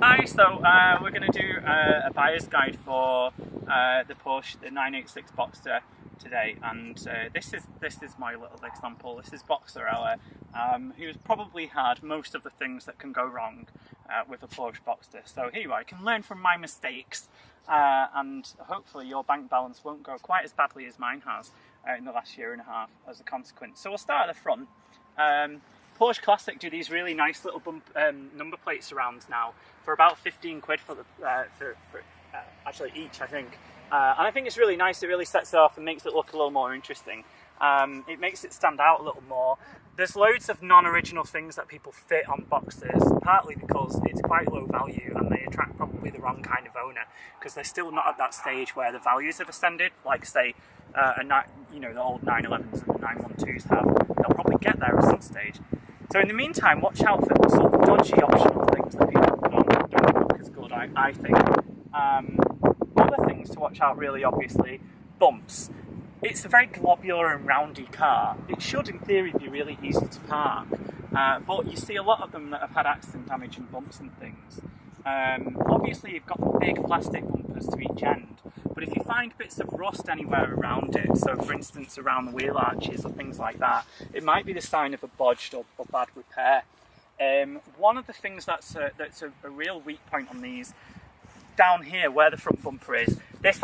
Hi, so we're going to do a buyer's guide for the Porsche, the 986 Boxster today, and this is my little example. This is Boxster Ella, who's probably had most of the things that can go wrong with a Porsche Boxster. So here you are, you can learn from my mistakes, and hopefully your bank balance won't go quite as badly as mine has in the last year and a half as a consequence. So we'll start at the front. Porsche Classic do these really nice little number plate surrounds now for about 15 quid for the actually each, I think. And I think it's really nice. It really sets it off and makes it look a little more interesting. It makes it stand out a little more. There's loads of non-original things that people fit on Boxsters, partly because it's quite low value and they attract probably the wrong kind of owner, because they're still not at that stage where the values have ascended, like say the old 911s and the 912s have. They'll probably get there at some stage. So in the meantime, watch out for sort of dodgy optional things that people don't look as good, I think. Other things to watch out, really obviously, bumps. It's a very globular and roundy car. It should, in theory, be really easy to park, but you see a lot of them that have had accident damage and bumps and things. Obviously, you've got big plastic bumpers to each end, but if you find bits of rust anywhere around it, so for instance around the wheel arches or things like that, it might be the sign of a bodged or bad repair. One of the things that's a real weak point on these, down here where the front bumper is, this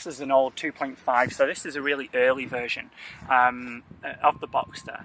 is an old 2.5, so this is a really early version of the Boxster.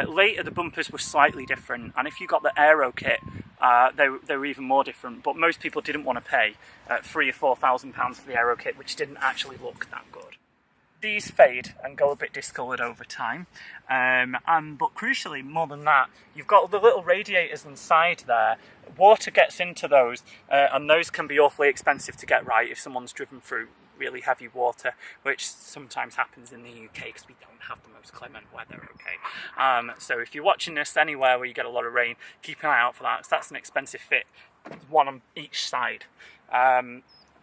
Later the bumpers were slightly different, and if you got the aero kit, they were even more different, but most people didn't want to pay £3,000 or £4,000 for the aero kit, which didn't actually look that good. These fade and go a bit discoloured over time, but crucially, more than that, you've got the little radiators inside there. Water gets into those, and those can be awfully expensive to get right if someone's driven through really heavy water, which sometimes happens in the UK because we don't have the most clement weather, okay? So if you're watching this anywhere where you get a lot of rain, keep an eye out for that, because that's an expensive fit, one on each side.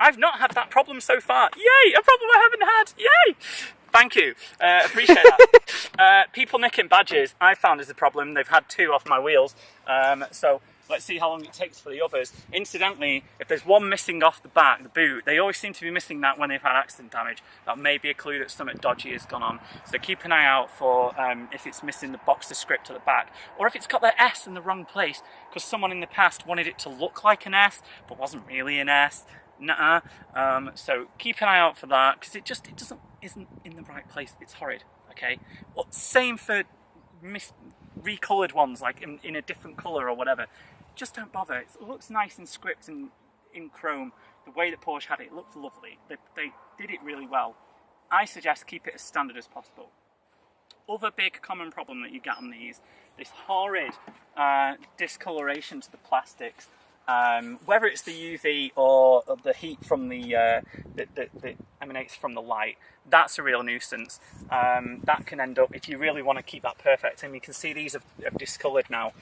I've not had that problem so far. Yay! A problem I haven't had. Yay! Thank you. Appreciate that. People nicking badges, I found is a problem. They've had 2 off my wheels. So let's see how long it takes for the others. Incidentally, if there's one missing off the back, the boot, they always seem to be missing that when they've had accident damage. That may be a clue that something dodgy has gone on. So keep an eye out for if it's missing the Boxster script at the back, or if it's got the S in the wrong place, because someone in the past wanted it to look like an S, but wasn't really an S. Nuh-uh. So keep an eye out for that, because it isn't in the right place. It's horrid. Okay. Well, same for recoloured ones, like in a different colour or whatever. Just don't bother. It looks nice in script and in chrome. The way that Porsche had it, it looked lovely. They did it really well. I suggest keep it as standard as possible. Other big common problem that you get on these, this horrid discoloration to the plastics. Whether it's the UV or the heat from that emanates from the light, that's a real nuisance. That can end up, if you really want to keep that perfect, and you can see these have discoloured now.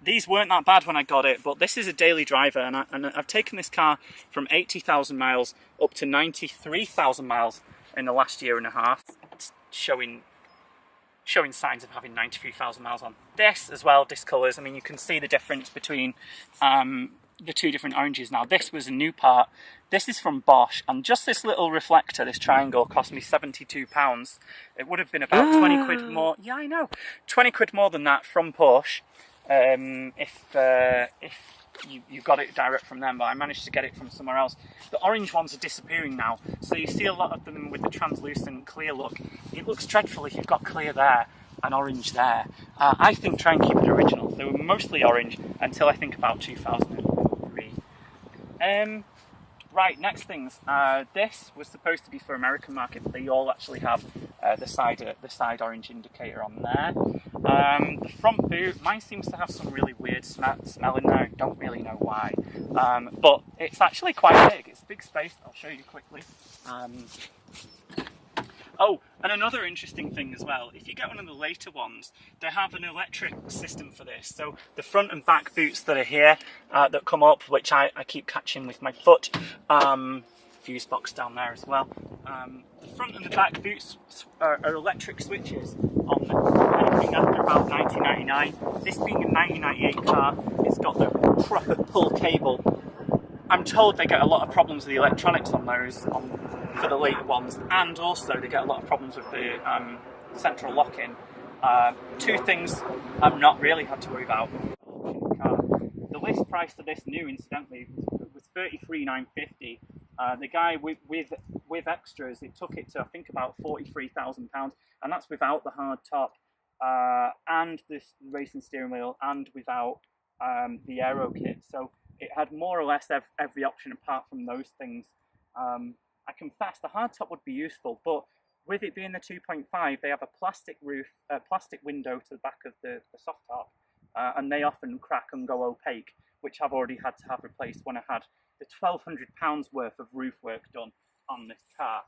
These weren't that bad when I got it, but this is a daily driver, and I've taken this car from 80,000 miles up to 93,000 miles in the last year and a half. It's showing signs of having 93,000 miles on. This as well discolours. I mean, you can see the difference between the 2 different oranges now. This was a new part. This is from Bosch, and just this little reflector, this triangle, cost me £72. It would have been about 20 quid more. Yeah, I know. 20 quid more than that from Porsche if you got it direct from them, but I managed to get it from somewhere else. The orange ones are disappearing now, so you see a lot of them with the translucent clear look. It looks dreadful if you've got clear there and orange there. I think try and keep it original. They were mostly orange until I think about 2003. Right, next things. This was supposed to be for American market, but they all actually have the side orange indicator on there. The front boot, mine seems to have some really weird smell in there. I don't really know why, but it's actually quite big. It's big space. I'll show you quickly. Oh, and another interesting thing as well, if you get one of the later ones, they have an electric system for this. So the front and back boots that are here, that come up, which I keep catching with my foot, fuse box down there as well. The front and the back boots are electric switches on anything after about 1999. This being a 1998 car, it's got the proper pull cable I'm told they get a lot of problems with the electronics on those, for the later ones, and also they get a lot of problems with the central lock-in. Two things I've not really had to worry about. The list price for this new, incidentally, was $33,950. The guy with extras, it took it to I think about £43,000, and that's without the hard top and this racing steering wheel, and without the aero kit. So it had more or less every option apart from those things. I confess the hard top would be useful, but with it being the 2.5, they have a plastic roof, a plastic window to the back of the soft top, and they often crack and go opaque, which I've already had to have replaced when I had the £1,200 worth of roof work done on this car.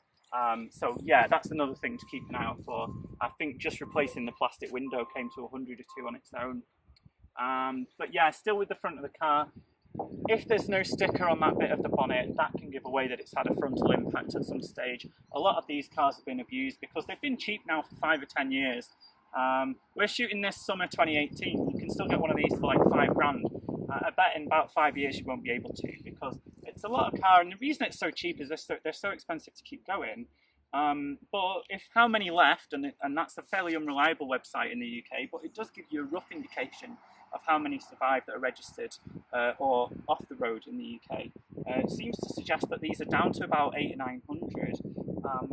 So yeah, that's another thing to keep an eye out for. I think just replacing the plastic window came to 100 or 2 on its own. But yeah, still with the front of the car. If there's no sticker on that bit of the bonnet, that can give away that it's had a frontal impact at some stage. A lot of these cars have been abused because they've been cheap now for 5 or 10 years. We're shooting this summer 2018. You can still get one of these for like £5 grand. I bet in about 5 years you won't be able to, because it's a lot of car, and the reason it's so cheap is they're so expensive to keep going. But if how many left, and that's a fairly unreliable website in the UK, but it does give you a rough indication of how many survived that are registered or off the road in the UK. It seems to suggest that these are down to about 800 or 900,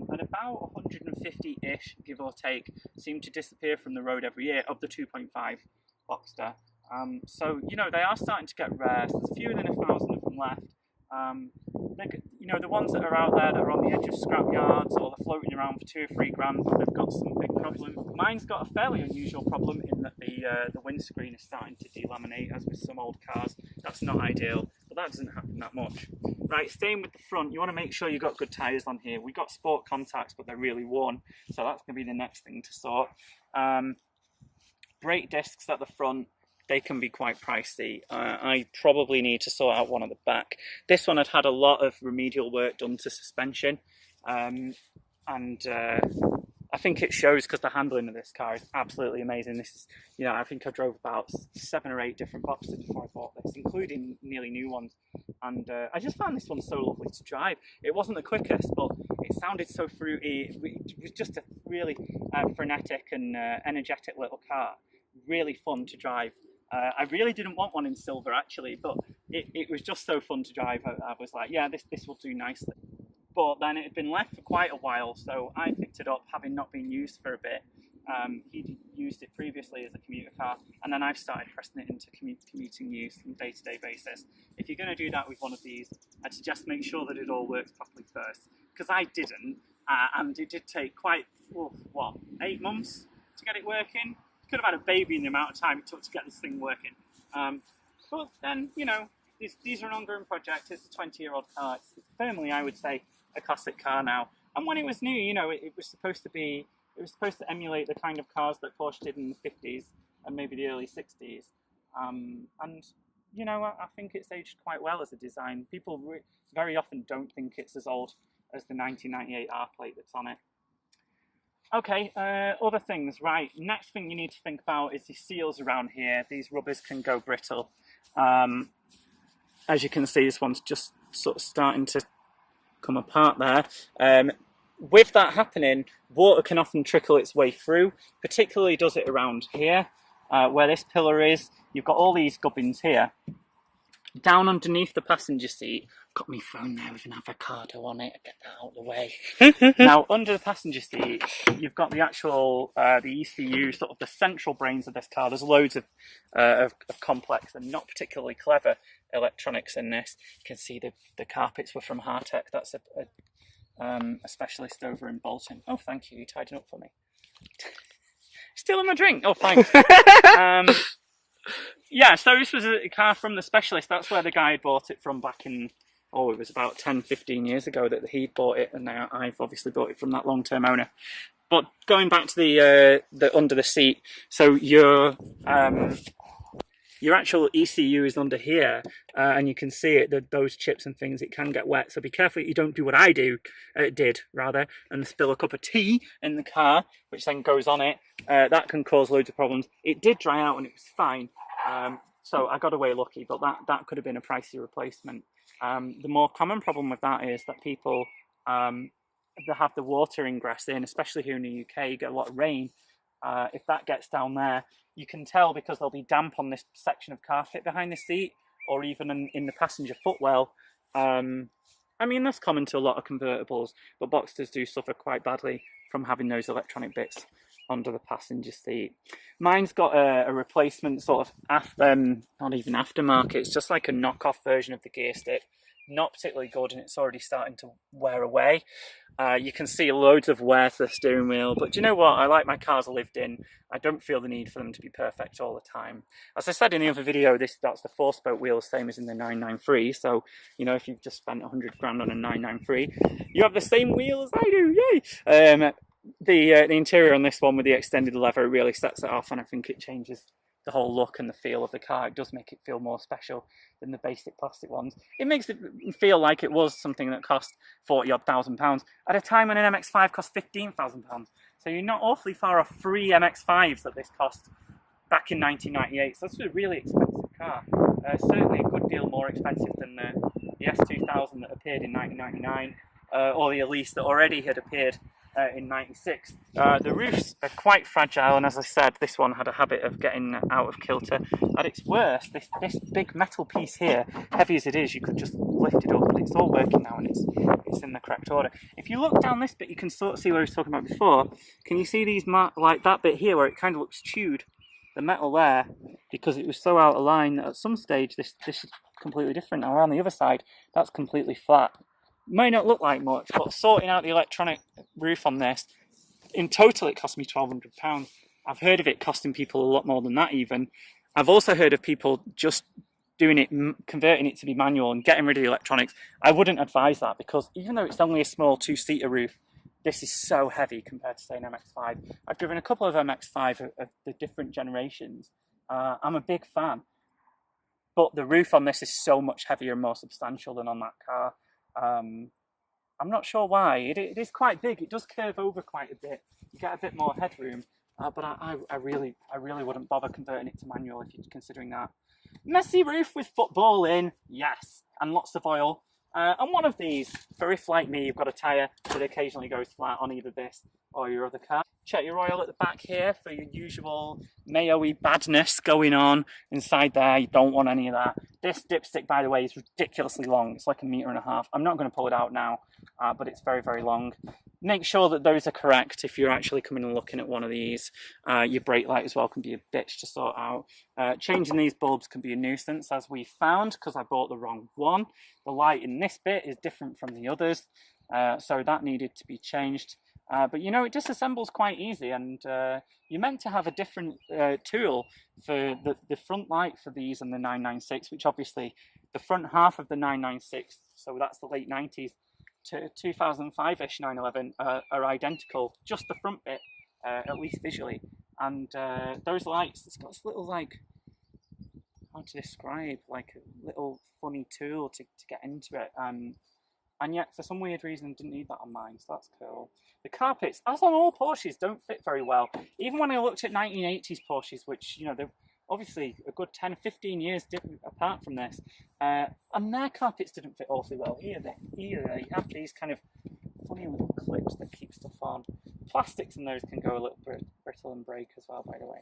and about 150-ish, give or take, seem to disappear from the road every year of the 2.5 Boxster. So, you know, they are starting to get rare. So there's fewer than 1,000 of them left. You know, the ones that are out there that are on the edge of scrap yards, or they're floating around for 2 or 3 grand, they've got some big problems. Mine's got a fairly unusual problem in that the windscreen is starting to delaminate, as with some old cars. That's not ideal, but that doesn't happen that much. Right, staying with the front, you want to make sure you've got good tyres on here. We've got sport contacts, but they're really worn, so that's going to be the next thing to sort. Brake discs at the front, they can be quite pricey. I probably need to sort out one at the back. This one had a lot of remedial work done to suspension, and I think it shows because the handling of this car is absolutely amazing. This is, you know, I think I drove about 7 or 8 different Boxsters before I bought this, including nearly new ones. And I just found this one so lovely to drive. It wasn't the quickest, but it sounded so fruity. It was just a really frenetic and energetic little car. Really fun to drive. I really didn't want one in silver actually, but it was just so fun to drive. I was like, yeah, this will do nicely. But then it had been left for quite a while, so I picked it up, having not been used for a bit. He'd used it previously as a commuter car, and then I've started pressing it into commuting use on a day-to-day basis. If you're going to do that with one of these, I'd suggest make sure that it all works properly first, because I didn't, and it did take quite, 8 months to get it working. Could have had a baby in the amount of time it took to get this thing working. But then, you know, these are an ongoing project. It's a 20-year-old car. It's firmly, I would say, a classic car now. And when it was new, you know, it was supposed to emulate the kind of cars that Porsche did in the 50s and maybe the early 60s. And, you know, I think it's aged quite well as a design. People very often don't think it's as old as the 1998 R plate that's on it. Okay, other things, right. Next thing you need to think about is the seals around here. These rubbers can go brittle. As you can see, this one's just sort of starting to come apart there. With that happening, water can often trickle its way through, particularly does it around here, where this pillar is. You've got all these gubbins here. Down underneath the passenger seat, got my phone there with an avocado on it, get that out of the way. Now, under the passenger seat, you've got the actual, the ECU, sort of the central brains of this car. There's loads of complex and not particularly clever electronics in this. You can see the carpets were from Hartech. That's a specialist over in Bolton. Oh, thank you, you tied it up for me. Still in my drink. Oh, thanks. Yeah, so this was a car from the specialist. That's where the guy bought it from back in, it was about 10, 15 years ago that he bought it, and now I've obviously bought it from that long-term owner. But going back to the under the seat, so your actual ECU is under here, and you can see it, those chips and things, it can get wet. So be careful that you don't do what I did, and spill a cup of tea in the car, which then goes on it. That can cause loads of problems. It did dry out and it was fine. So I got away lucky, but that could have been a pricey replacement. The more common problem with that is that people they have the water ingress in, especially here in the UK, you get a lot of rain. If that gets down there, you can tell because there'll be damp on this section of carpet behind the seat, or even in the passenger footwell. I mean, that's common to a lot of convertibles, but Boxsters do suffer quite badly from having those electronic bits under the passenger seat. Mine's got a replacement sort of, not even aftermarket, it's just like a knockoff version of the gear stick. Not particularly good, and it's already starting to wear away. You can see loads of wear to the steering wheel, but do you know what? I like my cars lived in. I don't feel the need for them to be perfect all the time. As I said in the other video, that's the 4-spoke wheel, same as in the 993. So, you know, if you've just spent 100 grand on a 993, you have the same wheel as I do, yay! The interior on this one with the extended leather really sets it off, and I think it changes the whole look and the feel of the car. It does make it feel more special than the basic plastic ones. It makes it feel like it was something that cost 40-odd thousand pounds at a time when an MX-5 cost 15,000 pounds. So you're not awfully far off 3 MX-5s that this cost back in 1998. So this was a really expensive car. Certainly a good deal more expensive than the S2000 that appeared in 1999, or the Elise that already had appeared in 96. The roofs are quite fragile, and as I said, this one had a habit of getting out of kilter. At its worst, this big metal piece here, heavy as it is, you could just lift it up, but it's all working now and it's in the correct order. If you look down this bit, you can sort of see what I was talking about before. Can you see these like that bit here where it kind of looks chewed? The metal there, because it was so out of line that at some stage this is completely different. Now around the other side, that's completely flat. Might not look like much, but sorting out the electronic roof on this, in total it cost me £1,200. I've heard of it costing people a lot more than that even. I've also heard of people just doing it, converting it to be manual and getting rid of the electronics. I wouldn't advise that, because even though it's only a small 2-seater roof, this is so heavy compared to, say, an MX-5. I've driven a couple of MX-5 of the different generations. I'm a big fan, but the roof on this is so much heavier and more substantial than on that car. I'm not sure why. It is quite big. It does curve over quite a bit. You get a bit more headroom, but I really wouldn't bother converting it to manual if you're considering that. Messy roof with football in, yes, and lots of oil. And one of these, for if, like me, you've got a tyre that occasionally goes flat on either this or your other car. Check your oil at the back here for your usual mayo-y badness going on inside there. You don't want any of that. This dipstick, by the way, is ridiculously long. It's like 1.5 meters. I'm not going to pull it out now, but it's very, very long. Make sure that those are correct if you're actually coming and looking at one of these. Your brake light as well can be a bitch to sort out. Changing these bulbs can be a nuisance, as we found, because I bought the wrong one. The light in this bit is different from the others, so that needed to be changed. But you know, it disassembles quite easy, and you're meant to have a different tool for the front light for these and the 996, which obviously the front half of the 996, so that's the late 90s, to 2005-ish 911 are identical, just the front bit, at least visually. And those lights, it's got this little, like, how to describe, like a little funny tool to get into it. And yet, for some weird reason, didn't need that on mine, so that's cool. The carpets, as on all Porsches, don't fit very well. Even when I looked at 1980s Porsches, which, you know, they're obviously a good 10, 15 years different apart from this, and their carpets didn't fit awfully well either. They have these kind of funny little clips that keep stuff on. Plastics in those can go a little brittle and break as well, by the way.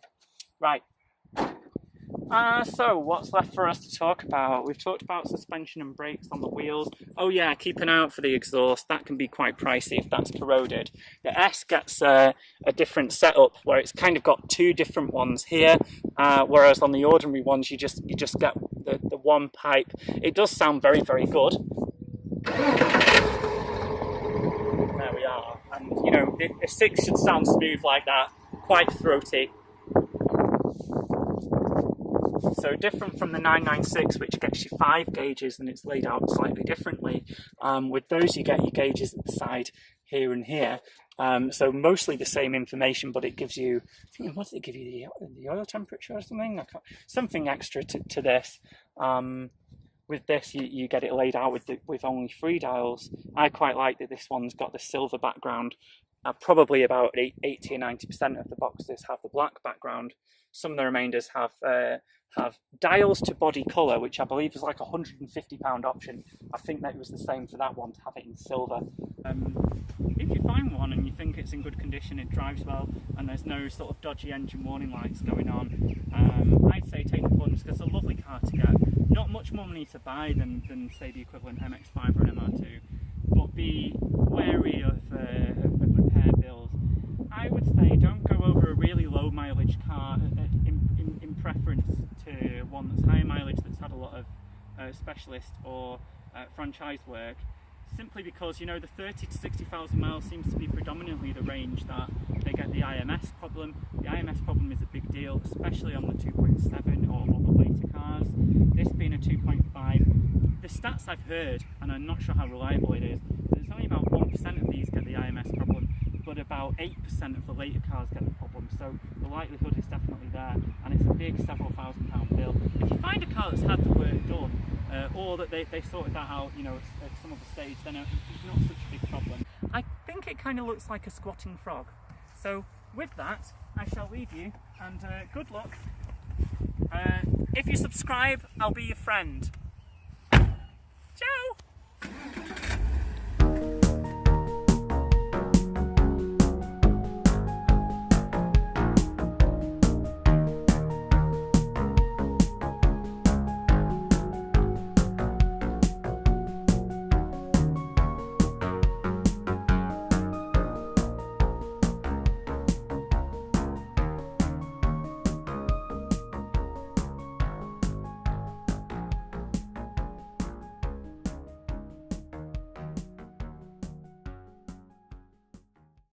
Right. So what's left for us to talk about? We've talked about suspension and brakes on the wheels. Oh yeah, keep an eye out for the exhaust. That can be quite pricey if that's corroded. The S gets a different setup where it's kind of got two different ones here, whereas on the ordinary ones you just get the one pipe. It does sound very, very good. There we are. And you know, the 6 should sound smooth like that, quite throaty. So different from the 996, which gets you 5 gauges and it's laid out slightly differently. With those you get your gauges at the side here and here. So mostly the same information, but it gives you, what does it give you, the oil temperature or something? Something extra to this. With this you get it laid out with only 3 dials. I quite like that this one's got the silver background Probably about 80 or 90% of the Boxsters have the black background. Some of the remainders have dials to body colour, which I believe is like a £150 option. I think that it was the same for that one, to have it in silver. If you find one and you think it's in good condition, it drives well, and there's no sort of dodgy engine warning lights going on, I'd say take the plunge, because it's a lovely car to get. Not much more money to buy than say the equivalent MX-5 or an MR2, but be wary of repair bills. I would say don't go over a really low mileage car in preference to one that's higher mileage, that's had a lot of specialist or franchise work, simply because, you know, the 30 to 60,000 miles seems to be predominantly the range that they get the IMS problem. The IMS problem is a big deal, especially on the 2.7 or the later cars. This being a 2.5, the stats I've heard, and I'm not sure how reliable it is, there's only about 1% of these get the IMS problem, but about 8% of the later cars get the problem, so the likelihood is definitely there, and it's a big several £1,000 bill. If you find a car that's had the work done, or that they sorted that out, you know, at some other stage, then it's not such a big problem. I think it kind of looks like a squatting frog. So with that, I shall leave you, and good luck. If you subscribe, I'll be your friend. Ciao!